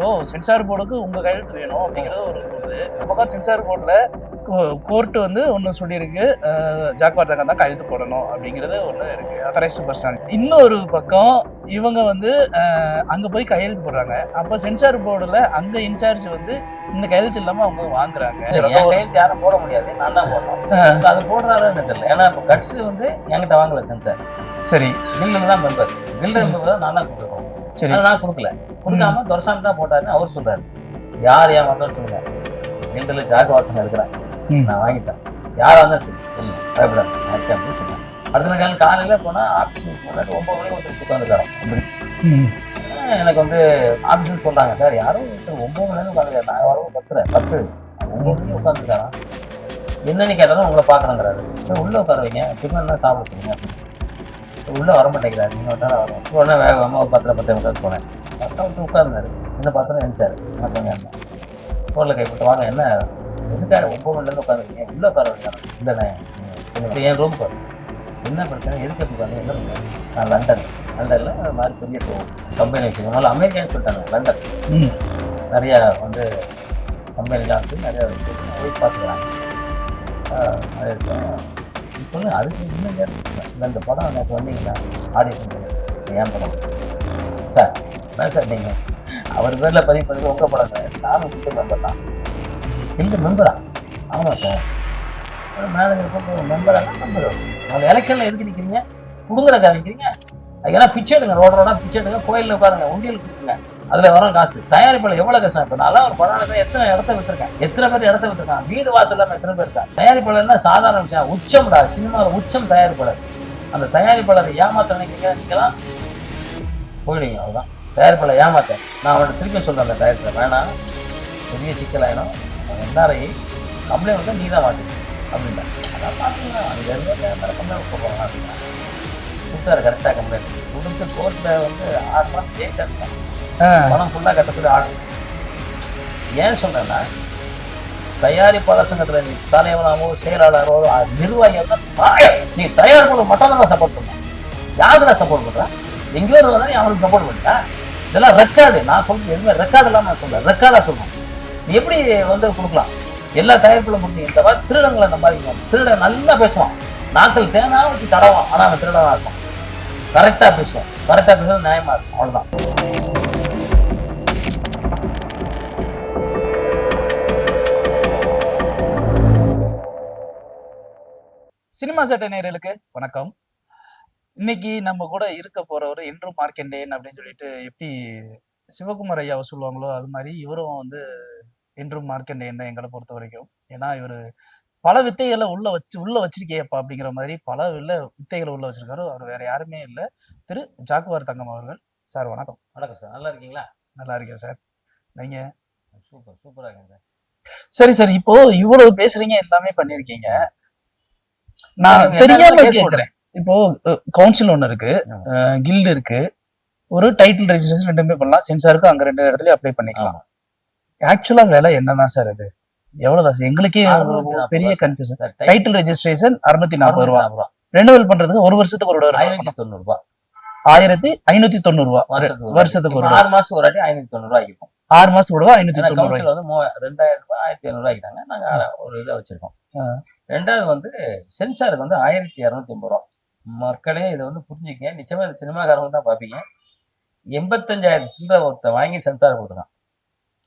இப்போ சென்சார் போர்டுக்கு உங்க கையெழுத்து வேணும் அப்படிங்கிறது ஒரு இது. பக்கம் சென்சார் போர்டுல கோர்ட் வந்து ஒன்று சொல்லியிருக்கு, ஜாக்வார் தங்கம் தான் கையெழுத்து போடணும் அப்படிங்கிறது ஒன்று இருக்கு, அத்தரைஸ்டு பஸ் ஸ்டாண்ட். இன்னொரு பக்கம் இவங்க வந்து அங்க போய் கையெழுத்து போடுறாங்க. அப்ப சென்சார் போர்டுல அங்க இன்சார்ஜ் வந்து இந்த கையெழுத்து இல்லாம அவங்க வாங்குறாங்க. கையெழுத்து யாரும் போட முடியாது, நான் தான் போடணும். அது போடுறாருன்னு தெரியல. ஏன்னா இப்போ கட்ஸ் வந்து என்கிட்ட வாங்கல சென்சார். சரி, கில்டு தான் மெம்பர். கில்டு மெம்பர் தான் நான் தான் கொடுக்குறோம். சரி, நான் கொடுக்கல. கொடுக்காம துரசாமி தான் போட்டாருன்னு அவர் சொல்றாரு. யார் ஏன் வந்தோன்னு சொல்லுங்க. கில்டுல ஜாக்வார் இருக்கிறேன், நான் வாங்கிட்டேன். யாரா இருந்தாலும் சரி பயப்படாது அப்படின்னு சொன்னேன். அடுத்த நாள் காலையில போனா ஆபீஸுக்கு முன்னாடி 9 மணிக்கு ஒருத்தர் உட்காந்துருக்காரோ. அப்படி எனக்கு வந்து ஆபீஸுக்கு சொல்றாங்க, சார் யாரும் 9 மணி நேரம் உட்காந்துருக்காரு, நான் வரவும் 10 9 மணிக்கு உட்காந்துருக்காரா, என்னன்னு கேட்டாலும் உங்களை பாக்குறேங்கிறாரு. உள்ள உட்கார வைங்க, டிஃபன் தான் சாப்பிட சொல்லுங்க அப்படின்னு. உள்ள வர மாட்டேங்கிறாரு. நீங்க வந்தாலும் வரும். உடனே வேகமா 10 போனேன். விட்டு உட்கார்ந்தாரு. என்ன பார்த்தோன்னு நினைச்சாரு. நான் சொன்னேன், போன்ல கைப்பட்டு வாங்க, என்ன எதுக்காக 9 மணி நேரம் உட்காந்துருக்கீங்க, உள்ள உட்கார வைக்கிறாங்க. இல்லைண்ணே என் ரூம் பாரு, என்ன பிரச்சனை, எதுக்கு எப்படி பாருங்க, என்ன பண்ணுறேன், நான் லண்டன்ல அது மாதிரி பெரிய கம்பெனி வச்சுருக்கேன். முதல்ல அமெரிக்கான்னு சொல்லிட்டாங்க. லண்டன் நிறையா வந்து கம்பெனிலாம் வந்து நிறையா போய் பார்த்துக்கிறாங்க. சொல்லு அதுக்கு இன்னும் இந்த படம் எனக்கு வந்தீங்கன்னா ஆடியோ ஏன் படம் சார், என்ன சார் நீங்கள் அவர் பேரில் பதிவு பண்ணி உங்கள் படம் நானும் கில்டு மெம்பர் தான். கில்டு மெம்பரா? ஆமாம் சார். மேனேஜர் மெம்பராக மெம்பர். அவங்க எலெக்ஷனில் எதுக்கு நிற்கிறீங்க, கொடுங்குற காமிக்கிறீங்க. ஏன்னா பிச்சை எடுங்க, ரோடா பிச்சை எடுங்க, கோயிலில் உட்காருங்க, உண்டியல் கொடுத்துங்க, அதில் வரும் காசு. தயாரிப்பாளர் எவ்வளோ கஷ்டம். இப்போ நான் ஒரு படம் எத்தனை இடத்த விட்டுருக்கேன், எத்தனை பேர் இடத்த விட்டுருக்கான், வீடு வாசல் இல்லாமல் எத்தனை பேர் இருக்கா. தயாரிப்பாளர்னா சாதாரண விஷயம், உச்சம்டா, சினிமாவில் உச்சம் தயாரிப்பாளர். அந்த தயாரிப்பாளரை ஏமாத்த நினைக்கிறீங்கலாம் போயிடுவீங்க. அதுதான் தயாரிப்பாளர் ஏமாத்த. நான் அவன்கிட்ட திருப்பி சொல்கிறேன், அந்த தயாரிப்பாளர் வேணாம், பெரிய சிக்கலாயிடும், எல்லாரையும் கம்ப்ளைண்ட் வந்து நீ தான் மாட்டீங்க அப்படின்னா. அதான் பார்த்தீங்கன்னா அங்கேருந்து கம்ப்ளைண்ட் போடுவாங்க அப்படின்னா கொடுத்தாரு. கரெக்டாக கம்ப்ளைண்ட் கொடுத்து கோர்ட்டில் வந்து 6 மாதம் ஜெயிச்சாங்க. பணம் ஃபுல்லாக கட்ட சொல்லி ஆர்டர். ஏன் சொன்னேன்னா, தயாரிப்பாளர் சங்கத்தில் நீ தலைவனாவோ செயலாளரோ நிர்வாகியோ நீ தயாரிப்பாளர் மட்டும் தான் சப்போர்ட் பண்ண. யாருக்குதான் சப்போர்ட் பண்ணுறேன், எங்கேயோ இருந்தாலும் அவனுக்கு சப்போர்ட் பண்ணிட்டா. இதெல்லாம் ரெக்கார்டு. நான் சொல்றது எதுவுமே ரெக்கார்டு இல்லாமல் நான் சொல்றேன், ரெக்கார்டாக சொல்லணும். நீ எப்படி வந்து கொடுக்கலாம், எல்லா தயாரிப்புகளும் கொடுத்தீங்க. இந்த மாதிரி திருடங்களை இந்த மாதிரி திருட நல்லா பேசுவான், நாட்கள் தேனா வச்சு தடவான், ஆனால் அவன் திருடனா இருக்கும். கரெக்டாக பேசுவான், கரெக்டாக பேசுறது நியாயமா இருக்கும். அவ்வளோதான். சினிமா சட்ட நேயர்களுக்கு வணக்கம். இன்னைக்கு நம்ம கூட இருக்க போறவர் இன்றும் மார்க்கண்டேயன் அப்படின்னு சொல்லிட்டு எப்படி சிவகுமார் ஐயாவை சொல்லுவாங்களோ அது மாதிரி இவரும் வந்து இன்றும் மார்க்கண்டேயன் தான் எங்களை பொறுத்த வரைக்கும். ஏன்னா இவர் பல வித்தைகளை உள்ள வச்சிருக்கேப்பா அப்படிங்கிற மாதிரி பல வித்தைகளை உள்ள வச்சிருக்காரு. அவர் வேற யாருமே இல்லை, திரு ஜாக்வார் தங்கம் அவர்கள். சார் வணக்கம். வணக்கம் சார், நல்லா இருக்கீங்களா? நல்லா இருக்கேன் சார். நீங்க? சூப்பரா இருக்கேன் சார். சரி சார், இப்போ இவ்வளவு பேசுறீங்க, எல்லாமே பண்ணிருக்கீங்க. நான் தெரியாம கேட்கிறேன். இப்போ கவுன்சில் ஒண்ணு இருக்கு, கில்டு இருக்கு, ஒரு டைட்டில் ரெஜிஸ்ட்ரேஷன் ரெண்டுமே பண்ணலாம். சென்சாருக்கு அங்க 2 இடத்துல அப்ளை பண்ணிக்கலாம். ஆக்சுவலா வேலை என்னதான் சார் அது, எவ்வளவுதான் எங்களுக்கே பெரிய கன்ஃபியூஷன். டைட்டில் ரெஜிஸ்ட்ரேஷன் 640 ரூபா, ரெனுவல் பண்றதுக்கு 1 வருஷத்துக்கு ஒரு 1590 ரூபா, 1590 ரூபா வருஷத்துக்கு ஒரு 6 மாசம் ஒரு வாட்டி 590 ரூபாய் ஆகிக்கும். 6 மாசத்துக்கு ஒரு 590 ரூபாய் வந்து 2000 ரூபாய் 1500 ரூபாய் ஆகிட்டாங்க. நாங்க ஒரு இதை வச்சிருக்கோம். ரெண்டாவது வந்து சென்சாருக்கு வந்து 1250 ரூபா. மக்களே இதை வந்து புரிஞ்சுக்கங்க, நிச்சயமா இந்த சினிமாக்காரங்க தான் பாப்பீங்க. 85,000 சில்லரை ஒருத்தர் வாங்கி சென்சார் கொடுத்துருக்கான்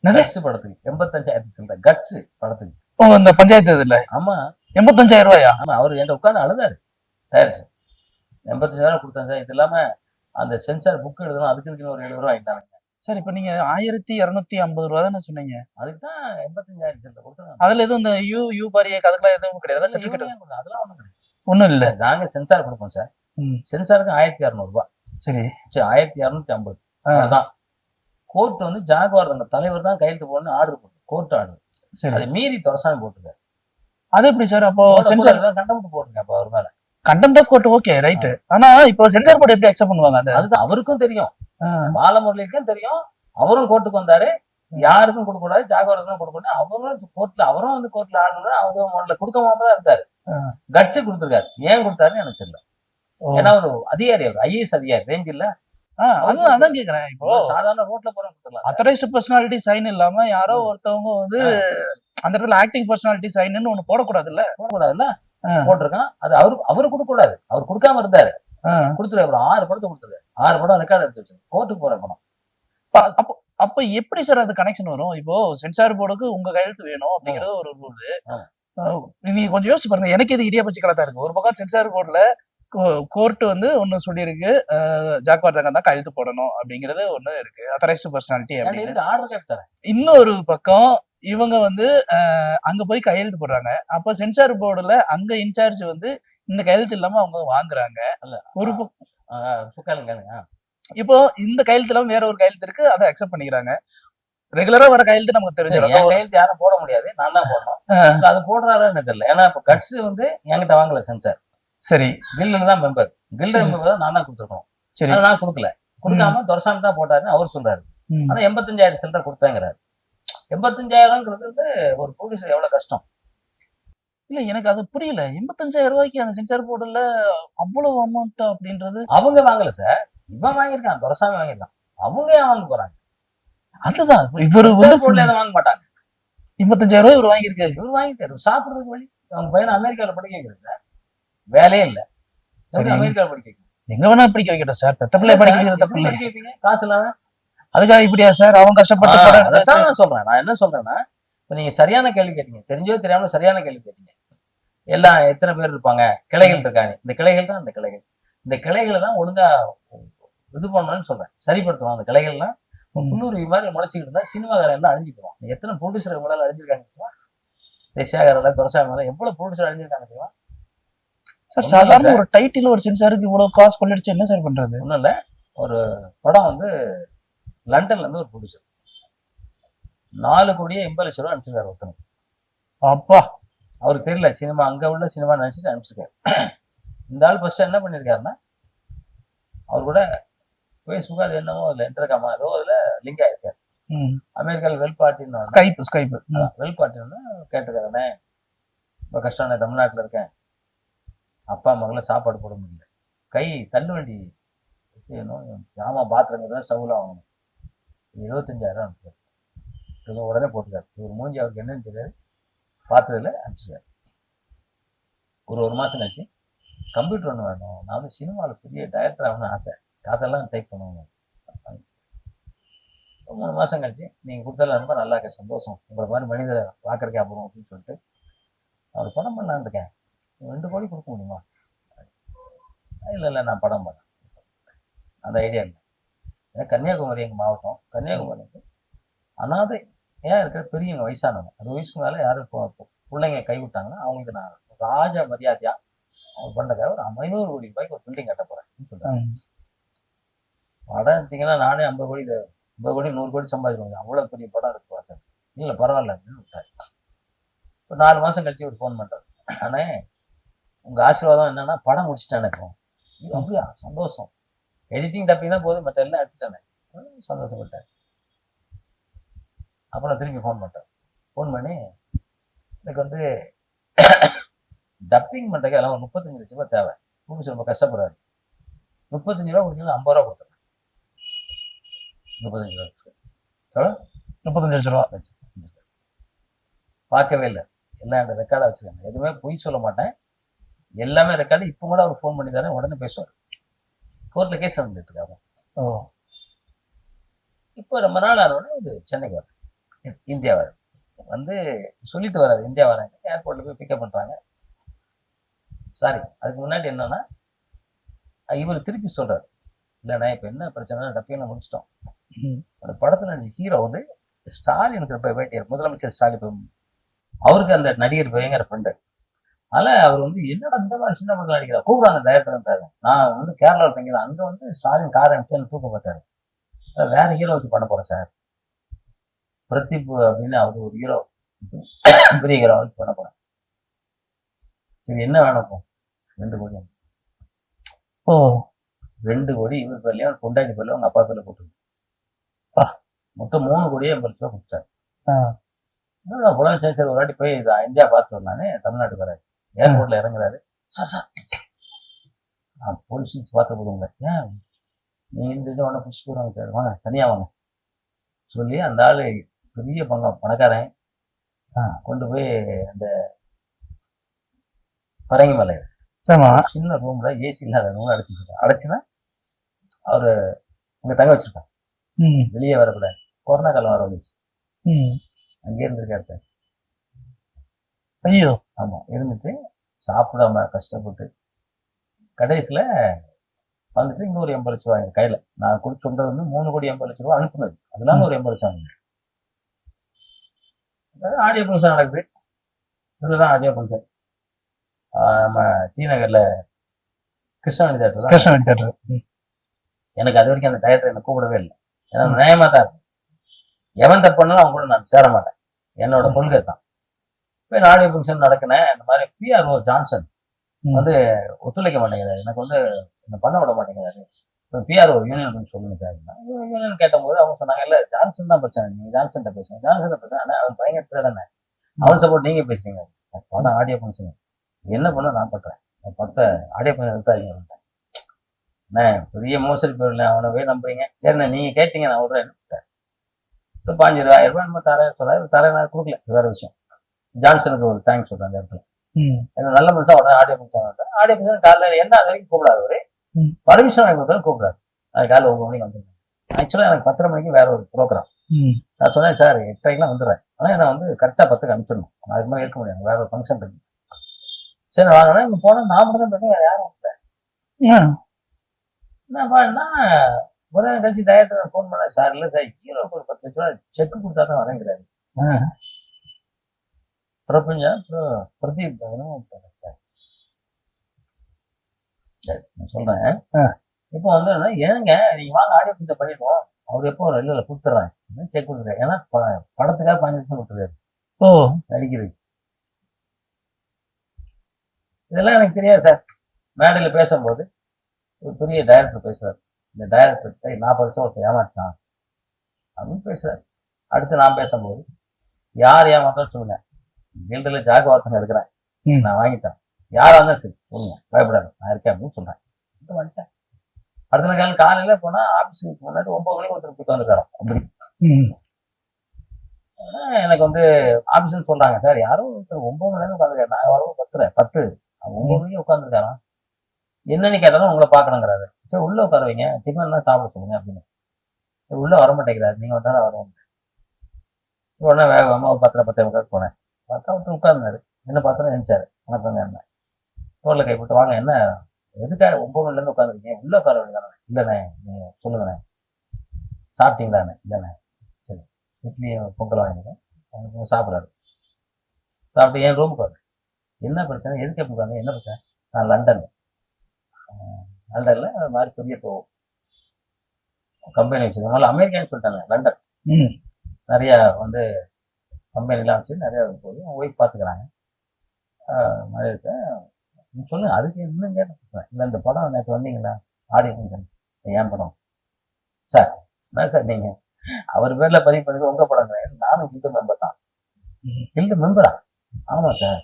கட்ஸ் படத்துக்கு. 85,000 சில்லரை கட்ஸ் படத்துக்கு. இந்த பஞ்சாயத்து இதுல? ஆமா, 85,000 ரூபாயா? ஆமா, அவரு என்கிட்ட உட்காந்து அழுதாரு. டைரக்டர் 85,000 கொடுத்தாங்க சார். இது இல்லாம அந்த சென்சார் புக் எழுதணும், அதுக்கு ஒரு 70 ரூபா வாங்கிட்டாங்க. சார் இப்போ நீங்க 1250 ரூபா தானே சொன்னீங்க, அதுக்கு தான் 85,000 சில்லரை கொடுத்துருக்காங்க. அதுல எதுவும் இந்த யூ பாரியே அதுக்கெல்லாம் எதுவும் கிடையாது, அதெல்லாம் ஒண்ணும் இல்லை. நாங்க சென்சார் கொடுப்போம் சார். சென்சாருக்கு 1600 ரூபாய். சரி, 1250 அதான். கோர்ட் வந்து ஜாக்வார் அந்த தலைவர் தான் கையெழுத்து போடணும்னு ஆர்டர் போட்டு, கோர்ட் ஆர்டர். சரி, அதை மீறி துரசாமி போட்டுருக்காரு. அது எப்படி சார்? அப்போ சென்சார் கண்டெம்ட் போட்டுருங்க. அப்போ அவர் மேல contempt of court. Okay, right. ஆனா இப்போ சென்சார் போர்டு எப்படி அக்செப்ட் பண்ணுவாங்க? அதுதான் அவருக்கும் தெரியும், பாலமுரளிக்கும் தெரியும். அவரும் கோர்ட்டுக்கு வந்தாரு, யாருக்கும் கொடுக்க கூடாது, ஜாக்வாருக்கு தான் கொடுக்கணும். அவரும் கோர்ட்ல, அவரும் வந்து கோர்ட்ல ஆடுனா அவங்க கொடுக்காம தான் இருந்தாரு. கட்ஸ் கொடுத்துருக்காரு. ஏன் கொடுத்தாருன்னு எனக்கு தெரியல. ஏன்னா ஒரு அதிகாரி, அவர் ஐஏஎஸ் அதிகாரி ரேஞ்ச் இல்ல. அதான் கேக்குறேன். இப்போ சாதாரண ரோட்ல போறோம் கொடுத்துடலாம். அத்தரைஸ்டு பர்சனாலிட்டி சைன் இல்லாம யாரோ ஒருத்தவங்க வந்து அந்த இடத்துல ஆக்டிங் பர்சனாலிட்டி சைன்னு ஒண்ணு போடக்கூடாதுல்ல? போட்டிருக்கான். அது அவரு கொடுக்க கூடாது. அவர் கொடுக்காம இருந்தாரு. கொடுத்துரு. அப்புறம் 6 படத்தை கொடுத்துரு. 6 படம் ரெக்கார்ட் எடுத்து வச்சு கோர்ட்டுக்கு போற படம். அப்ப எப்படி சார் அது கனெக்ஷன் வரும்? இப்போ சென்சார் போர்டுக்கு உங்க கையெழுத்து வேணும் அப்படிங்கறது ஒரு ரூல். நீங்க கொஞ்சம் யோசிச்சு பாருங்க. எனக்கு இது இடியாப்பச்சி கலா தான் இருக்கு. ஒரு பக்கம் சென்சார் போர்டுல கோர்ட் வந்து ஒண்ணு சொல்லியிருக்கு, ஜாக்வார் தங்கன் தான் கையெழுத்து போடணும் அப்படிங்கறது ஒண்ணு இருக்கு, அத்தரைஸ்டு பர்சனாலிட்டி அப்படின்னு. இன்னொரு பக்கம் இவங்க வந்து அங்க போய் கையெழுத்து போடுறாங்க. அப்ப சென்சார் போர்டுல அங்க இன்சார்ஜ் வந்து இந்த கையெழுத்து இல்லாம அவங்க வாங்குறாங்க. ஒரு இப்போ இந்த கையெழுத்து இல்லாம வேற ஒரு கையெழுத்து இருக்கு, அதை அக்செப்ட் பண்ணிக்கிறாங்க. ரெகுலரா வர கையெழுத்து நமக்கு தெரிஞ்சிடும். கையெழுத்து யாரும் போட முடியாது, நான் தான் போடணும். அது போடுறாருன்னு தெரியல. ஏன்னா இப்ப கட்ஸ் வந்து என்கிட்ட வாங்கல சென்சார். சரி, கில்டுல தான் மெம்பர். கில்டு மெம்பர் நான் தான் கொடுத்துருக்கோம். சரி, நான் கொடுக்கல. கொடுக்காம துரசாமி தான் போட்டாருன்னு அவர் சொல்றாரு. ஆனா 85,000 சில்லறை கொடுத்தாங்கிறாரு. 85,000ங்கிறது ஒரு ப்ரொடியூசர் எவ்வளவு கஷ்டம். இல்ல, எனக்கு அது புரியல. 85,000 ரூபாய்க்கு அந்த சென்சார் போர்டுல அவ்வளவு அமௌண்ட் அப்படின்றது அவங்க வாங்கல சார். இவன் வாங்கியிருக்கான், துரசாமி வாங்கியிருக்கான். அவங்க ஏன் வாங்க போறாங்க? அதுதான் இவரு வந்து வாங்க மாட்டாங்க. 85,000 ரூபாய் இவர் வாங்கியிருக்காரு. இவர் வாங்கிட்டாரு சாப்பிடுறதுக்கு வழி. அவங்க பையனை அமெரிக்கால படிக்க வைக்கிறது சார். வேலையே இல்ல. அமெரிக்கால படிக்க வைக்கணும். எங்க வேணா படிக்க வைக்கட்டும் சார். பெத்த பிள்ளை படிக்க வைக்கிறது தப்பு இல்லை. படிக்க வைப்பீங்க காசு இல்லாம. அதுக்காக இப்படியா சார் அவங்க கஷ்டப்பட்டு? அதான் நான் சொல்றேன். நான் என்ன சொல்றேன்னா, இப்ப நீங்க சரியான கேள்வி கேட்டீங்க. தெரிஞ்சோ தெரியாம சரியான கேள்வி கேட்டீங்க. எல்லாம் எத்தனை பேர் இருப்பாங்க? கிளைகள் இருக்காங்க. இந்த கிளைகள் தான், இந்த கிளைகள். இந்த கிளைகளை தான் ஒழுங்கா இது பண்ணணும்னு சொல்றேன். சரிப்படுத்தணும். அந்த கிளைகள்லாம் புல்லுருவி மாதிரி முளைச்சிக்கிட்டு இருந்தா சினிமாக்காரன் எல்லாம் அழிஞ்சுக்கிறோம். எத்தனை ப்ரொடியூசர் இவங்களால அழிஞ்சிருக்காங்க தெரியுமா? தேசியாகரோட துரசாமி எவ்வளவு ப்ரொடியூசர் அழிஞ்சிருக்காங்க தெரியுமா? சார் சாதாரண ஒரு டைட்டில் ஒரு சென்சாருக்கு இவ்வளவு காசு கொள்ளிடுச்சு, என்ன சார் பண்றது? ஒன்றும் இல்லை. ஒரு படம் வந்து லண்டன்ல இருந்து ஒரு ப்ரொடியூசர் 4 கோடியே 80 லட்சம் ரூபா அனுப்பிச்சிருக்காரு ஒருத்தனுக்கு. அப்பா, அவருக்கு தெரியல சினிமா அங்க உள்ள சினிமா நினைச்சிட்டு அனுப்பிச்சிருக்காரு. இந்த ஆள் ஃபர்ஸ்ட் என்ன பண்ணிருக்காருன்னா, அவர் கூட பேஸ்புக் அது என்னமோ அதுல இன்டர்காமா ஏதோ அதுல லிங்க் ஆயிருக்காரு. அமெரிக்கால வெல் பார்ட்டின்னு ஸ்கைப் வெல் பார்ட்டின்னு கேட்டுக்காரனே, ரொம்ப கஷ்டம், நான் தமிழ்நாட்டுல இருக்கேன், அப்பா மகள சாப்பாடு போட முடியல, கை தள்ளு வண்டி ஜாமான் பாத்திரங்க ஸ்டவ்ல வாங்கணும், 75,000 அனுப்பிச்சாரு. உடனே போட்டுக்காரு. இவர் மூஞ்சி அவருக்கு என்னன்னு தெரியாது, பார்த்ததுல அனுப்பிச்சிருக்காரு. ஒரு மாசம் கழிச்சு கம்ப்யூட்டர் ஒன்று வேணும், நான் வந்து சினிமாவில் பெரிய டைரக்டர் ஆகணும்னு ஆசை, கதெல்லாம் டைப் பண்ணுவாங்க. 3 மாசம் கழிச்சு நீங்க கொடுத்தல ரொம்ப நல்லா இருக்க, சந்தோஷம், உங்களை மாதிரி மனிதரை பார்க்கறக்கே அப்புறம் அப்படின்னு சொல்லிட்டு அவர் படம் பண்ணலான்னு இருக்கேன், 2 கோடி கொடுக்க முடியுமா? இல்லை நான் படம் பண்ணேன். அந்த ஐடியா இல்லை. ஏன்னா கன்னியாகுமரி எங்கள் மாவட்டம், கன்னியாகுமரிக்கு அனாதை ஏன் இருக்கிற பெரியவங்க வயசானவங்க, 60 வயசுக்கு மேலே யாரும் பிள்ளைங்க கைவிட்டாங்கன்னா அவங்களுக்கு நான் ராஜ மரியாதையா அவங்க பண்ணதுக்காக ஒரு 500 கோடி ரூபாய்க்கு ஒரு பில்டிங் கட்ட போறேன் சொல்றாங்க. படம் எடுத்தீங்கன்னா நானே 50 கோடி 100 கோடி சம்பாதிக்கணும், அவ்வளவு பெரிய படம் எடுத்து சார். இல்லை பரவாயில்ல அப்படின்னு விட்டாரு. ஒரு 4 மாசம் கழிச்சு ஒரு ஃபோன் பண்றாரு, ஆனே உங்க ஆசீர்வாதம் என்னன்னா படம் முடிச்சுட்டானே. அப்படியா, சந்தோஷம், எடிட்டிங் டப்பிங் தான் போதும், மற்ற எல்லாம் எடுத்துட்டானே, சந்தோஷப்பட்டேன். அப்புறம் திரும்பி ஃபோன் பண்ணிட்டேன். ஃபோன் பண்ணி எனக்கு வந்து டப்பிங் பண்ணுறதுக்கு எல்லாம் ஒரு 35 லட்ச ரூபாய் தேவை, ப்ரொடியூசர் ரொம்ப கஷ்டப்படுறாரு, 35 ரூபா கொடுத்தீங்கன்னா 50 ரூபா கொடுத்துறேன். 35 ரூபா 35 லட்ச ரூபா பார்க்கவே இல்லை. எல்லாம் அந்த ரெக்கார்டாக வச்சுருக்காங்க, எதுவுமே பொய் சொல்ல மாட்டேன், எல்லாமே ரெக்கார்டு. இப்போ கூட அவர் ஃபோன் பண்ணி தரேன், உடனே பேசுவார். கோர்ட்டில் கேஸ் வந்துட்டு இருக்காங்க. இப்போ ரொம்ப நாள் ஆனோடனே இது சென்னைக்கு வர, இந்தியா வர வந்து சொல்லிட்டு வராது, இந்தியா வராங்க. ஏர்போர்ட்ல போய் பிக்கப் பண்றாங்க. சாரி, அதுக்கு முன்னாடி என்னன்னா இவர் திருப்பி சொல்றாரு, இல்லைண்ணா இப்போ என்ன பிரச்சனை, டப்பிங்ல முடிச்சிட்டோம், அந்த படத்துல நடிச்ச ஹீரோ வந்து ஸ்டாலினுக்கு போய் பேட்டியார், முதலமைச்சர் ஸ்டாலின், அவருக்கு அந்த நடிகர் பயங்கர ஃப்ரெண்டு. அதனால அவர் வந்து என்னடா இந்த மாதிரி சின்ன படத்தில் நடிக்கிறார், கூப்பிடாங்க டைரக்டர். நான் வந்து கேரளாவில் தங்கிதான், அங்கே வந்து ஸ்டாலின் கார் அனுப்பிச்சு தூக்க பார்த்தாரு, வேற ஹீரோ வச்சு பண்ண போறேன் சார், பிரதீப் அப்படின்னு அவர் ஒரு ஹீரோ, பெரிய ஹீரோ வச்சு பண்ண போறேன். சரி என்ன வேணும்? 2 கோடி. 2 கோடி இவர் பேர்லயும் பொண்டாட்டி பேர்ல உங்க அப்பா பேர்ல போட்டு மொத்தம் 3 கோடியே 80 லட்சம் கொடுத்தாரு. புலமைச்சர் ஒரு வாட்டி போய் இந்தியா பார்த்து வந்தானே, தமிழ்நாட்டுக்கு வராரு, ஏர்போர்ட்ல இறங்குறாரு, சார் சார் நான் போலீஸ் பார்த்து போதுங்களா, ஏன் நீ இந்த உடனே பிடிச்சி போடுவாங்க சார், வாங்க தனியா வாங்க சொல்லி அந்த ஆளு பெரிய பணக்காரன் கொண்டு போய் அந்த பரங்கி மலை சின்ன ரூம்ல ஏசி இல்லாத ரூம் அடைச்சிருக்கான். அடைச்சுன்னா அவரு அங்க தங்க வச்சிருக்கான், வெளியே வரக்கூடாது. கொரோனா காலம் வர வந்துச்சு, அங்கே இருந்திருக்காரு சார். ஐயோ ஆமா, இருந்துட்டு சாப்பிடாம கஷ்டப்பட்டு கடைசியில வந்துட்டு இங்க ஒரு 80 லட்ச ரூபாய் எங்க கையில நான் கொடுத்து சொன்னது வந்து 3 கோடி 80 லட்ச ரூபாய் அனுப்புனது, அதனால ஒரு 80 லட்சம் ஆடியோ ஃபங்க்ஷன் நடக்குது. இதுலதான் ஆடியோ ஃபங்க்ஷன் நம்ம டி நகர்ல கிருஷ்ணாணி தேட்டர். எனக்கு அது வரைக்கும் அந்த டயத்தை என்ன கூப்பிடவே இல்லை, ஏன்னா நியாயமா தான் இருக்கும். எவன் தப்பு பண்ணாலும் அவங்க கூட நான் சேர மாட்டேன், என்னோட கொள்கை தான். இப்போ ஆடியோ ஃபங்க்ஷன் நடக்கினேன். இந்த மாதிரி பிஆர்ஓ ஜான்சன் வந்து ஒத்துழைக்க மாட்டேங்கிறாரு, எனக்கு வந்து என்ன பண்ண விட மாட்டேங்கிறாரு. இப்போ பிஆர்ஓ யூனியன் சொல்லுங்க சார். யூனியன் கேட்டபோது அவங்க சொன்னாங்க, இல்லை ஜான்சன் தான் பிரச்சனை, நீங்க ஜான்சன் பேசுங்க. ஜான்சன் பிரச்சனை, ஆனால் அவன் பயங்கர திருடனே, அவன் சப்போர்ட் நீங்க பேசுறீங்க. படம் ஆடியோ ஃபங்க்ஷன் என்ன பண்ண நான் பண்றேன், படத்தை ஆடியோ ஃபங்க்ஷன் எடுத்தாங்க. அண்ணே பெரிய மோசடி போயிடல, அவனை போய் நம்புறீங்க. சரிண்ணே நீங்க கேட்டீங்க, நான் விடுறேன். 15,000 ரூபாய் நம்ம தரேன் நான் கொடுக்கல, வேற விஷயம். ஜான்சனுக்கு ஒரு தேங்க்ஸ் சொல்றேன் அந்த இடத்துல. எனக்கு நல்ல மனுஷன் உடனே ஆடியோ ஃபங்க்ஷன் ஆடியோ ஃபங்க்ஷன் காலையில் என்ன அது வரைக்கும் கூப்பிடாது, அவரு பர்மிஷன் வாங்கி கொடுத்தாலும் கூப்பிடாது. அது காலையில் 9 மணிக்கு வந்துருக்கேன். ஆக்சுவலாக எனக்கு 10:30 மணிக்கு வேற ஒரு ப்ரோக்ராம். நான் சொன்னேன் சார் 8:30 வந்துடுறேன், ஆனால் நான் வந்து கரெக்டாக 10க்கு அனுப்பிச்சிடணும், நான் அதுக்கு மாதிரி இருக்க முடியாது, வேற ஒரு ஃபங்க்ஷன் இருக்கு. சரி வாங்கினா இங்கே போனால் நான் மட்டும் தான் பண்ணி வேற யாரும் இல்லை. என்ன பண்ணா ஒரு நாள் கழிச்சு டயரக்டர் ஃபோன் பண்ண, சார் இல்லை சார் ஹீரோக்கு ஒரு 10 லட்ச ரூபா செக் கொடுத்தா தான் வரேங்கிறாரு. பிரபஞ்சம் பிரதீப் நான் சொல்றேன். இப்போ வந்து ஏங்க நீங்க வாங்க ஆடியோ ஃபங்க்ஷன் பண்ணிடுவோம், அவர் எப்போ இல்லை கொடுத்துட்றேன் செக் கொடுத்துருக்காரு. ஏன்னா படத்துக்காக 15 லட்சம் கொடுத்துருக்காரு. நடிக்கிறது இதெல்லாம் எனக்கு தெரியாது சார். மேடையில் பேசும்போது ஒரு பெரிய டைரக்டர் பேசுறாரு, இந்த டைரக்டர் 40 லட்சம் ஒருத்தர் ஏமாத்தான் அப்படின்னு பேசுறாரு. அடுத்து நான் பேசும்போது யார் ஏமாத்தான் சொல்லுங்க, கில்டில் ஜாகவாத்தங்க இருக்கிறேன், நான் வாங்கிட்டேன், யாரா இருந்தாலும் சரி சொல்லுங்க, பயப்படாது நான் இருக்கேன் அப்படின்னு சொல்றேன். வந்துட்டேன். அடுத்த நாள் காலையில போனா ஆபீஸுக்கு முன்னாடி 9 மணிக்கு ஒருத்தர் உட்காந்துருக்காரோம். அப்படி எனக்கு வந்து ஆபீஸ்ன்னு சொல்றாங்க, சார் யாரும் ஒருத்தர் 9 மணி நேரம் உட்காந்துருக்காரு, நான் வரவும் 10 9 மணிக்கு உட்காந்துருக்காராம். என்னன்னு கேட்டாலும் உங்களை பாக்கணுங்கிறாரு. சரி உள்ள உட்கார வைங்க, டிஃபன் தான் சாப்பிட சொல்லுங்க அப்படின்னு. உள்ள வர மாட்டேங்கிறாரு, நீங்க வந்தாலும் வரும். உடனே வேகமா ஒரு 10:10 போனேன். பார்த்தா ஒருத்தர் உட்கார்ந்தாரு, என்ன பார்த்தா நினைச்சாரு, வணக்கங்க என்ன தோல்ல கைப்பட்டு வாங்க, என்ன எதுக்காக 9 மணில இருந்து உட்காந்துருக்கீங்க, உள்ள உட்கார வேண்டியதானே. இல்லைண்ணே நீங்க சொல்லுங்கண்ணே, சாப்பிட்டீங்களாண்ணே. இல்லைண்ணே. சரி இட்லி பொங்கல் வாங்கிருக்கேன், சாப்பிடாரு. சாப்பிட்டு என் ரூமுக்கு வாங்க, என்ன பிரச்சனை, எதுக்கு எப்படி உட்காந்து, என்ன பிரச்சனை, நான் லண்டன்ல அது மாதிரி பெரிய கம்பெனி வச்சிருக்காங்க, அமெரிக்கான்னு சொல்லிட்டாங்க. லண்டன் நிறைய வந்து கம்பெனிலாம் வச்சு நிறைய போகுது, ஒய்ஃப் பார்த்துக்கிறாங்க மாதிரி இருக்க. சொல்லுங்க அதுக்கு இன்னும் கேட்டேன். இல்லை இந்த படம் நேற்று வந்தீங்களா ஆடியோ ஃபங்க்ஷன், ஏன் படம் சார், என்ன சார் நீங்க அவர் பேர்ல பதிவு பண்ணி உங்க படம், நானும் கில்டு மெம்பர் தான். கில்டு மெம்பரா? ஆமா சார்.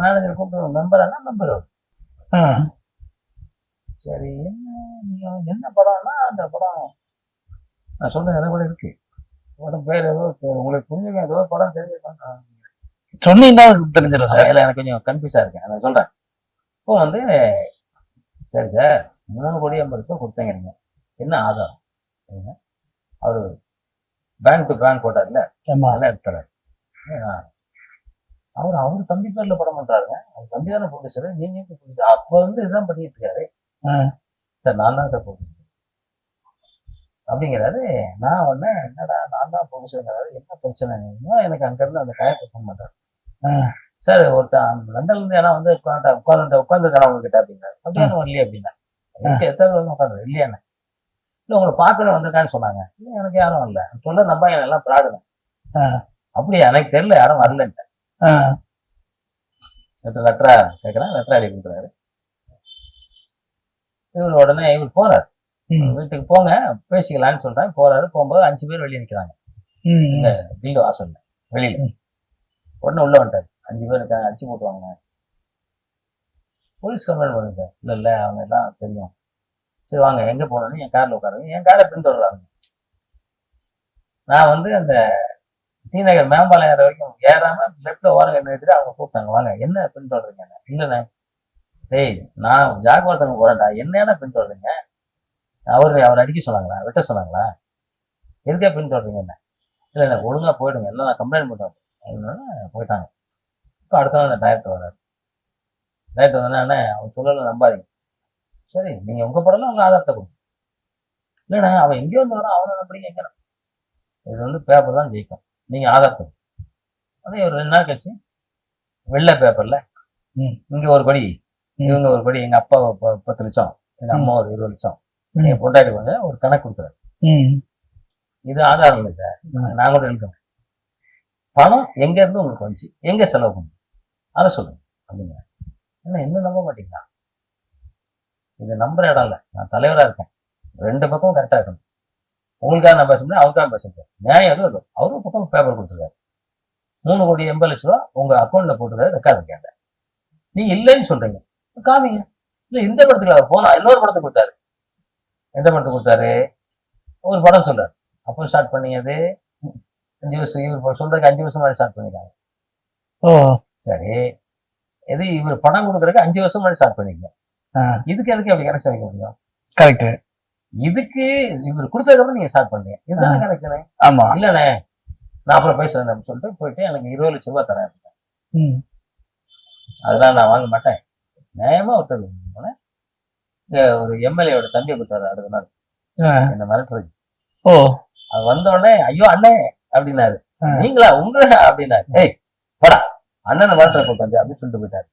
மேனேஜர் கூப்பிட்டு மெம்பரானா மெம்பர். சரி என்ன நீங்க என்ன படம்னா அந்த படம் நான் சொல்றேன் எதை கூட இருக்கு, படம் பேர் ஏதோ உங்களுக்கு புரிஞ்சுக்க, ஏதோ படம் தெரிஞ்சுக்கணும் சொன்னீங்கன்னா தெரிஞ்சிடும் சார். இல்லை எனக்கு கொஞ்சம் கன்ஃபியூஸா இருக்கேன், நான் சொல்றேன். இப்போ வந்து சரி சார் 3 கோடி 80 லட்சம் கொடுத்தீங்க, நீங்க என்ன ஆதாரம்? அவரு பேங்க் டு பேங்க் போட்டார் இல்ல, நல்லா எடுத்தாரு. அவர் தம்பி பேர்ல படம் பண்றாருங்க, அவர் தம்பி தானே ப்ரொடியூசர், நீங்க அப்ப வந்து இதுதான் பண்ணிட்டு இருக்காரு சார். நான் தான் சார் ப்ரொடியூசர் அப்படிங்கிறாரு. நான் உடனே என்னடா நான் தான் ப்ரொடியூசருங்கிறாரு, என்ன பிரச்சனை, எனக்கு அங்க இருந்து அந்த காயத்தை போக மாட்டாரு சார். ஒருத்தன் லண்டன்ல இருந்து ஏன்னா வந்து உட்காந்துருக்கான உங்ககிட்ட அப்படின்னாரு. அப்படியான வரலையே அப்படின்னா, எத்தனை உட்காந்து இல்லையாண்ணே, இல்லை உங்களை பார்க்கணும் வந்திருக்கான்னு சொன்னாங்க. இல்லை எனக்கு யாரும் இல்லை சொல்ல நம்பாங்க, எல்லாம் ப்ராடுங்க. அப்படியா, எனக்கு தெரியல யாரும் வரலன்ட்டேன். லெட்டரா கேட்குறேன், லெட்டரா எழுதி கொடுக்குறாரு. இவர் உடனே இவர் போறாரு, வீட்டுக்கு போங்க பேசிக்கலான்னு சொல்றேன். போறாரு, போகும்போது 5 பேர் வெளியே நிற்கிறாங்க இங்க கில்டு வாசல்ல வெளியில. உடனே உள்ள வந்துட்டாரு, 5 பேர் இருக்காங்க, அடிச்சு போட்டுவாங்க, போலீஸ் கம்ப்ளைண்ட் பண்ணுங்க. இல்லை அவங்க எல்லாம் தெரியும். சரி வாங்க எங்க போனோன்னு என் கார்ல உட்காருங்க, என் காரை பின்தொடர்றாங்க. நான் வந்து அந்த டி நகர் மேம்பாலம் ஏற வரைக்கும் ஏறாம லெப்ட்ல ஓரங்க நிறுத்திட்டு அவங்க கூப்பிட்டாங்க, வாங்க என்ன பின்தொடர்றீங்க? இல்லைண்ணே, டேய் நான் ஜாகுவார்த்தங்க போறேன்டா, என்ன பின்தொடர்றீங்க? அவர் அடிக்க சொன்னாங்களா, வெட்ட சொன்னாங்களா, எதுக்கே பின்தொடர்றீங்க? என்ன இல்லை இல்லை ஒழுங்கா போயிடுங்க, எல்லாம் நான் கம்ப்ளைண்ட் பண்ணுவேன் அப்படின்னு போயிட்டாங்க. இப்போ அடுத்த நாள் டைரக்டர் வர்றாரு. டைரக்டர் வந்தோன்னா, அண்ணே அவன் சொல்லல நம்பாதீங்க. சரி நீங்க உங்க படம்லாம் உங்க ஆதாரத்தை கொடுங்க. இல்லைண்ணே அவன் எங்கேயோ வந்து வரான், அவனை நம்புறீங்க எங்க? இது வந்து பேப்பர் தான் ஜெயிக்கும், நீங்க ஆதாரத்தை. அதே ஒரு 2 நாள் கழிச்சு வெள்ளை பேப்பர்ல இங்க ஒரு படி, இவங்க ஒரு படி, எங்க அப்பா 10 லட்சம், எங்க அம்மா ஒரு 20 லட்சம், எங்க பொண்டாட்டி வந்து ஒரு கணக்கு கொடுக்குறாரு. இது ஆதாரம் இல்லை சார், நான் கூட எழுதுறேன். பணம் எங்க இருந்து உங்களுக்கு வந்துச்சு, எங்க செலவு பண்ணுங்க, அதை சொல்லுங்க அப்படிங்கிற. என்ன இன்னும் நம்ப மாட்டீங்களா? இது நம்புற இடம் இல்லை, நான் தலைவரா இருக்கேன், 2 பக்கமும் கரெக்டா இருக்கணும். உங்களுக்காக நான் பேச முடியும், அவருக்காக பேச முடியும், நியாயம் எதுவும் இருக்கும். அவரும் பக்கம் பேப்பர் கொடுத்துருக்காரு, 3,80,00,000 உங்க அக்கௌண்ட்ல போட்டுருக்காரு, ரெக்கார்டு இருக்காங்க. நீங்க இல்லைன்னு சொல்றீங்க, காமிங்க. இல்ல இந்த படத்துக்கு அவர் போனா இன்னொரு படத்துக்கு கொடுத்தாரு. எந்த படத்துக்கு கொடுத்தாரு? ஒரு படம் சொல்றாரு. அப்போ ஸ்டார்ட் பண்ணீங்க அது 5 வருஷம், இவர் சொல்றதுக்கு 5 வருஷம் முன்னாடி ஸ்டார்ட் பண்ணிருக்காங்க. சரி, எது இவர் படம் கொடுக்கறதுக்கு 5 வருஷம் முன்னாடி ஸ்டார்ட் பண்ணிருக்கீங்க, இதுக்கு எதுக்கு அப்படி கனெக்ஷன் வைக்க முடியும்? கரெக்ட். இதுக்கு இவர் கொடுத்ததுக்கு அப்புறம் நீங்க ஸ்டார்ட் பண்ணீங்க, இதுதான் கனெக்ஷனு. ஆமா. இல்லண்ணே நான் அப்புறம் பேசுறேன் அப்படின்னு சொல்லிட்டு போயிட்டு எனக்கு 20 லட்சம் ரூபாய் தரேன். அதெல்லாம் நான் வாங்க மாட்டேன். நியாயமா ஒருத்தர் ஒரு எம்எல்ஏவோட தம்பியை கொடுத்தாரு அடுத்த நாள் என்ன மிரட்டுறது. அது வந்த உடனே ஐயோ அண்ணே அப்படின்னாரு. நீங்களா உங்களை அப்படின்னாரு. ஏய் படா அண்ணனை மிரட்டுற தம்பி அப்படின்னு சொல்லிட்டு போயிட்டாரு.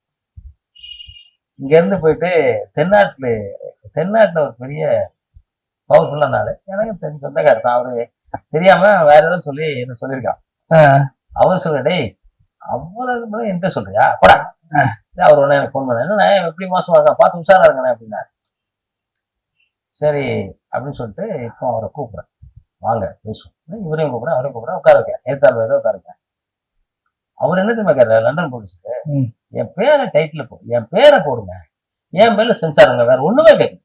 இங்க இருந்து போயிட்டு தென்னாட்டுல ஒரு பெரிய பவர்ஃபுல்லான ஆளு, எனக்கு தெரிஞ்ச சொந்தக்காரர் தான். அவரு தெரியாம வேற ஏதோ சொல்லி என்ன சொல்லியிருக்கான். அவர் சொல்ற, டேய் அவ்வளவு என்கிட்ட சொல்றியா படா. அவர் உடனே எனக்கு ஃபோன் பண்ண, என்ன எப்படி மோசமா இருக்கா பார்த்து உஷாரா இருக்கண்ணே அப்படின்னாரு. சரி அப்படின்னு சொல்லிட்டு இப்போ அவரை கூப்பிடுறேன், வாங்க பேசுவோம். இவரையும் கூப்பிடுறேன், அவரையும் கூப்பிடுறேன், உட்கார வைக்கிறேன், ஏத்தாள் ஏதோ உட்கார வைக்கிறேன். அவர் என்ன தெரியுமா கேட்கறாரு, லண்டன் போலீஸுக்கு என் பேரை டைட்டில் என் பேரை போடுங்க, என் பேர்ல சென்சாருங்க, வேற ஒண்ணுமே கேட்கு.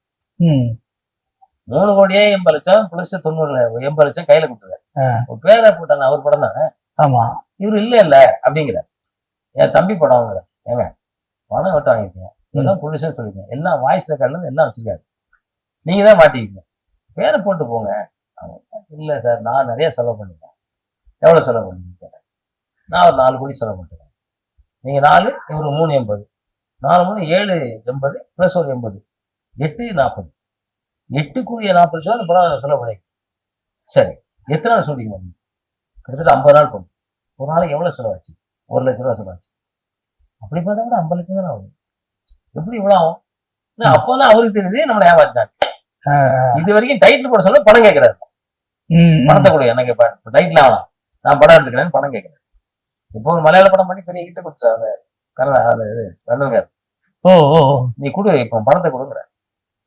3,80,00,000 பிளஸ் 80,00,000 கையில கொடுத்துருக்காரு. ஒரு பேரை போட்டாங்க, அவர் படம் தானே. ஆமா, இவரு இல்ல அப்படிங்கிற என் தம்பி படம்ங்கிற. ஏங்க பணம் விட்டு வாங்கிருக்கீங்க, இதெல்லாம் போலீஸ்ன்னு சொல்லிருக்கீங்க, எல்லாம் வாய்ஸ் ரெக்கார்ட்ல இருந்து எல்லாம் வச்சிருக்காரு, நீங்க தான் மாட்டிக்கிங்க, பேரை போட்டு போங்க. இல்ல சார் நான் நிறைய செலவு பண்ணிருக்கேன். எவ்வளவு செலவு பண்ணீங்க கேட்டேன். நான் ஒரு 4 கோடி செலவு பண்ணிருக்கேன். நீங்க 4, இவரு 3,80,00,000, 4 3 7,80,00,000 பிளஸ் ஒரு 80, 8,40,00,000, 8,40,00,000 படம் செலவு பண்ணி. சரி எத்தனை நாள் ஷூட்டிங் பண்ணீங்க? கிட்டத்தட்ட 50 நாள் பண்ணும். ஒரு நாளைக்கு எவ்வளவு செலவாச்சு? 1,00,000 ரூபாய் செலவாச்சு. அப்படி பார்த்தா கூட 50 லட்சம் தானே ஆகும். எப்படி இவ்வளவு ஆகும்? அப்போதான் அவருக்கு தெரியுது நம்மளை ஏமாத்தாங்க. இது வரைக்கும் டைட்டில் போட சொல்ல பணம் கேட்கிறாரு. பணத்தை கூட எனக்கு டைட்டில் ஆகலாம், நான் படம் எடுத்துக்கிறேன்னு பணம் கேட்கிறேன். இப்போ ஒரு மலையாள படம் பண்ணி பெரிய கிட்ட கொடுத்துட்டாரு கண்ணன். நீ கொடு, இப்போ பணத்தை கொடுக்குற,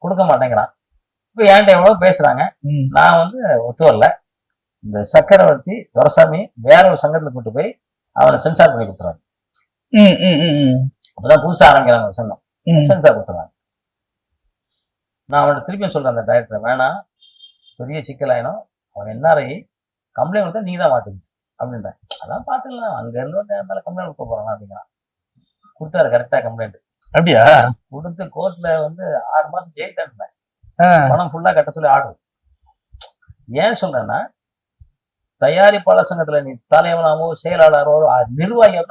கொடுக்க மாட்டேங்கிறான். இப்ப என்கிட்ட எவ்வளவு பேசுறாங்க, நான் வந்து ஒத்து வரல. இந்த சக்கரவர்த்தி துரசாமி வேற ஒரு சங்கத்துல கூட்டு போய் அவனை சென்சார் பண்ணி கொடுத்துறாங்க. அப்பதான் புதுசா ஆரம்பிக்கிறாங்க ஒரு சங்கம், சென்சார் கொடுத்துறாங்க. நான் அவன்கிட்ட திருப்பியும் சொல்றேன், அந்த டைரக்டர் வேணாம், பெரிய சிக்கலாயினும், அவன் என்ஆர்ஐ கம்ப்ளைண்ட் கொடுத்தா நீங்க தான் மாட்டுங்க அப்படின்றேன். அதான் பாத்துக்கலாம், அங்க இருந்து வந்து மேல கம்ப்ளைண்ட் கொடுக்க போறாங்க அப்படிங்கிறான். கொடுத்தாரு கரெக்டா கம்ப்ளைண்ட். அப்படியா? கொடுத்து கோர்ட்ல வந்து 6 மாசம் ஜெயில் தண்டனை, பணம் ஃபுல்லா கட்ட சொல்லி ஆர்டர். ஏன் சொல்றேன்னா, தயாரிப்பாளர் சங்கத்துல நீ தலைவனாவோ செயலாளரோ நிர்வாகியோ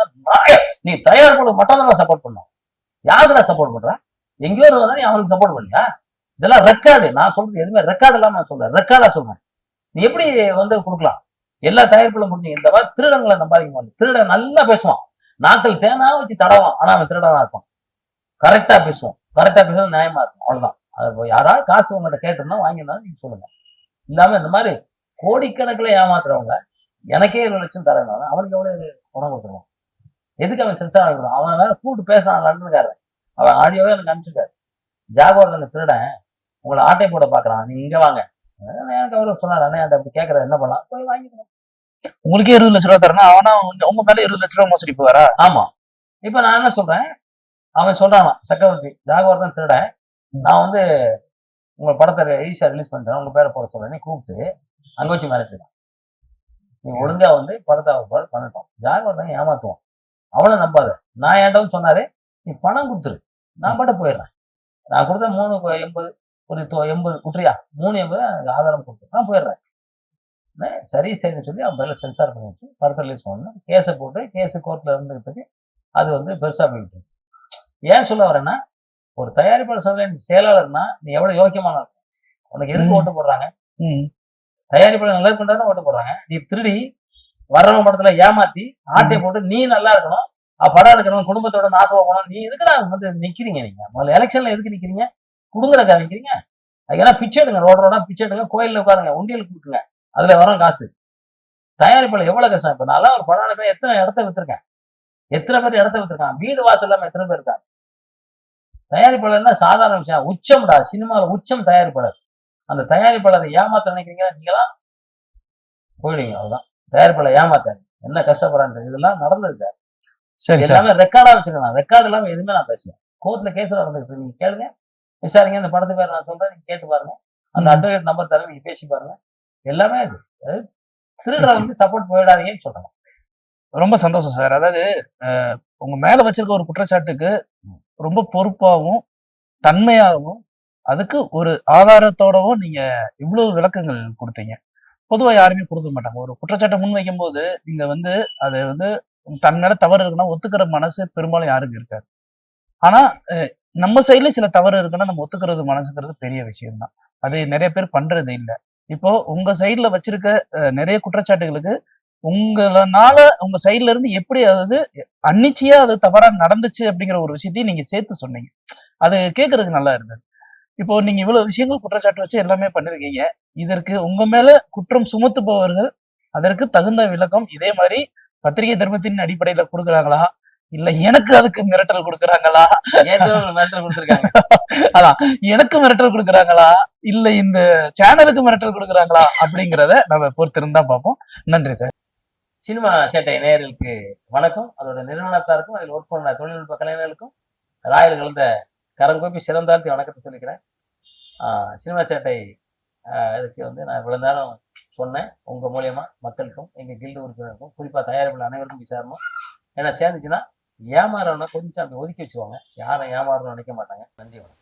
நீ தயாரிப்பாளர் மட்டும் தான் சப்போர்ட் பண்ணும். யாருக்கு சப்போர்ட் பண்ற? எங்கேயோ இருந்தா நீ அவனுக்கு சப்போர்ட் பண்ணியா? இதெல்லாம் ரெக்கார்டு. நான் சொல்றது எதுவுமே ரெக்கார்டு இல்லாம நான் சொல்றேன், ரெக்கார்டா சொல்றேன். நீ எப்படி வந்து கொடுக்கலாம்? எல்லா தயாரிப்புகளும் கொடுத்தீங்க. இந்த மாதிரி திருடங்களை நம்பாதீங்க மாட்டேன். திருடன் நல்லா பேசுவான், நாட்கள் தேனா வச்சு தடவான், ஆனா அவன் திருடனா இருப்பான். கரெக்டா பேசுவான், கரெக்டா பேசுறது நியாயமா இருக்கும், அவ்வளவுதான். அது யாராவது காசு உங்கள்கிட்ட கேட்டிருந்தா வாங்கியிருந்தாலும் நீங்க சொல்லுங்க. இல்லாம இந்த மாதிரி கோடிக்கணக்கில் ஏமாத்துறவங்க எனக்கே 20 லட்சம் தரேன், அவனுக்கு எவ்வளவு பணம் கொடுத்துருவான்? எதுக்கு அவன் சென்சார் வாங்கிடுவான்? அவன் வேற கூட்டு பேசுறான் லண்டன்காரன், அவன் ஆடியோவே எனக்கு அனுப்பிச்சிருக்காரு. ஜாகுவார் திருடன் உங்களை ஆட்டை போட பாக்குறான், நீங்க இங்க வாங்க. எனக்கு அவரு சொன்னார், அண்ணே அந்த அப்படி கேட்கறது என்ன பண்ணலாம், போய் வாங்கிக்கணும். உங்களுக்கே 20 லட்ச ரூபா தரணும், அவனா உங்க மேல 20 லட்ச ரூபா மோசடி போவாரா? ஆமா. இப்ப நான் என்ன சொல்றேன், அவன் சொல்றான் சக்கரவர்த்தி ஜாகுவார் தான் திருடன், நான் வந்து உங்க படத்தை ஈஸியா ரிலீஸ் பண்ணிட்டேன், உங்க பேரை போட சொல்றேன் கூப்பிட்டு அங்க வச்சு மிரட்டிருக்கான். நீ ஒழுங்கா வந்து படத்தை அவர் பண்ணட்டும், ஜாக ஒருத்தங்க ஏமாத்துவான், அவனை நம்பாத. நான் ஏன்டா சொன்னாரு, நீ பணம் கொடுத்துரு, நான் பாட்ட போயிடுறேன். நான் கொடுத்த 380 ஒரு 80 குற்றியா 380 எனக்கு ஆதாரம் கொடுத்து நான் போயிடுறேன். சரி சரின்னு சொல்லி அவன் பேர்ல சென்சார் பண்ணிட்டு படத்தை ரிலீஸ் பண்ணணும். கேஸை போட்டு கேஸ் கோர்ட்ல இருந்துகிட்டு அது வந்து பெருசா போயிட்டு. ஏன் சொல்ல வரேன்னா, ஒரு தயாரிப்பாளர் சந்தையில நீ செயலாளர்னா நீ எவ்வளவு யோக்கியமான உனக்கு எதுக்கு ஓட்டு போடுறாங்க? தயாரிப்பாளர் நல்லது பண்றதுன்னு ஓட்டு போடுறாங்க. நீ திருடி வர்றவன் படத்துல ஏமாத்தி ஆட்டையை போட்டு நீ நல்லா இருக்கணும், படம் எடுக்கிறவங்க குடும்பத்தோட நாசமா போனோம், நீ எதுக்கு நான் வந்து நிக்கிறீங்க? நீங்க முதல்ல எலெக்ஷன்ல எதுக்கு நிக்கிறீங்க? குடுங்குறக்கா நிக்கிறீங்க? ஏன்னா பிச்சை எடுங்க, ரோட பிச்சை எடுங்க, கோயில்ல உட்காருங்க, உண்டியல் கொடுக்குங்க, அதுல வரும் காசு. தயாரிப்பாளர் எவ்வளவு கஷ்டம். இப்ப நான் ஒரு படம் எடுக்க எத்தனை இடத்த வித்துருக்கேன், எத்தனை பேர் இடத்த வித்துருக்கான், வீடு வாசல் இல்லாம எத்தனை பேர் இருக்காங்க. தயாரிப்பாளர்னா சாதாரண விஷயம், உச்சம்டா, சினிமாவில் உச்சம் தயாரிப்பாளர். அந்த தயாரிப்பாளரை ஏமாத்த நினைக்கிறீங்க, நீங்களாம் போயிடுவீங்க. அவ்வளவுதான். தயாரிப்பாளர் ஏமாத்தாரு என்ன கஷ்டப்படுறாங்க, இதெல்லாம் நடந்தது சார். சரி எல்லாமே ரெக்கார்டா வச்சிருக்கேன். ரெக்கார்டு இல்லாம எதுவுமே நான் பேசுவேன். கோர்ட்ல கேஸ் நடந்துருக்கு, நீங்க கேளுங்க, விசாரிங்க. இந்த படத்து பேர் நான் சொல்றேன், நீங்க கேட்டு பாருங்க. அந்த அட்வொகேட் நம்பர் தர, நீங்க பேசி பாருங்க. எல்லாமே அது திருடுற வந்து சப்போர்ட் போயிடாதீங்கன்னு சொல்றேன். ரொம்ப சந்தோஷம் சார். அதாவது உங்க மேல வச்சிருக்க ஒரு குற்றச்சாட்டுக்கு ரொம்ப பொறுப்பாகவும் தன்மையாகவும் அதுக்கு ஒரு ஆதாரத்தோடவும் நீங்க இவ்வளவு விளக்கங்கள் கொடுத்தீங்க. பொதுவா யாருமே கொடுக்க மாட்டாங்க. ஒரு குற்றச்சாட்டை முன் வைக்கும் போது நீங்க வந்து அதை வந்து தன் மேல தவறு இருக்குன்னா ஒத்துக்கிற மனசு பெரும்பாலும் யாருக்கு இருக்காது. ஆனா நம்ம சைட்ல சில தவறு இருக்குன்னா நம்ம ஒத்துக்கிறது மனசுங்கிறது பெரிய விஷயம் தான். அது நிறைய பேர் பண்றது இல்லை. இப்போ உங்க சைட்ல வச்சிருக்க நிறைய குற்றச்சாட்டுகளுக்கு உங்களால உங்க சைட்ல இருந்து எப்படி அதாவது அன்னிச்சையா அது தவறா நடந்துச்சு அப்படிங்கிற ஒரு விஷயத்தையும் நீங்க சேர்த்து சொன்னீங்க. அது கேட்கறதுக்கு நல்லா இருந்தது. இப்போ நீங்க இவ்வளவு விஷயங்கள் குற்றச்சாட்டு வச்சு எல்லாமே பண்ணிருக்கீங்க. இதற்கு உங்க மேல குற்றம் சுமத்துபவர்கள் அதற்கு தகுந்த விளக்கம் இதே மாதிரி பத்திரிகை தர்மத்தின் அடிப்படையில கொடுக்குறாங்களா, இல்ல எனக்கு அதுக்கு மிரட்டல் கொடுக்குறாங்களா? மிரட்டல் கொடுத்துருக்காங்க. அதான் எனக்கு மிரட்டல் கொடுக்குறாங்களா, இல்ல இந்த சேனலுக்கு மிரட்டல் கொடுக்குறாங்களா அப்படிங்கிறத நம்ம பொறுத்திருந்தா பார்ப்போம். நன்றி சார். சினிமா சேட்டை நேயர்களுக்கு வணக்கம். அதோட நிறுவனத்தாருக்கும் அதில் ஒர்க் பண்ண தொழில்நுட்ப கலைஞர்களுக்கும் ராயல் கலந்த கரங்கோப்பி சிறந்தாழ்த்தி வணக்கத்தை சொல்லிக்கிறேன். சினிமா சேட்டை இதுக்கு வந்து நான் இவ்வளவு நேரம் சொன்னேன். உங்க மூலியமா மக்களுக்கும் எங்க கில்டு உறுப்பினருக்கும் குறிப்பா தயாரிப்பாளர் அனைவருக்கும் விசாரணும். ஏன்னா சேர்ந்துச்சுன்னா ஏமாறவனா கொஞ்சம் அப்படி ஒதுக்கி வச்சுவாங்க, யாரை ஏமாறணும்னு நினைக்க மாட்டாங்க. நன்றி, வணக்கம்.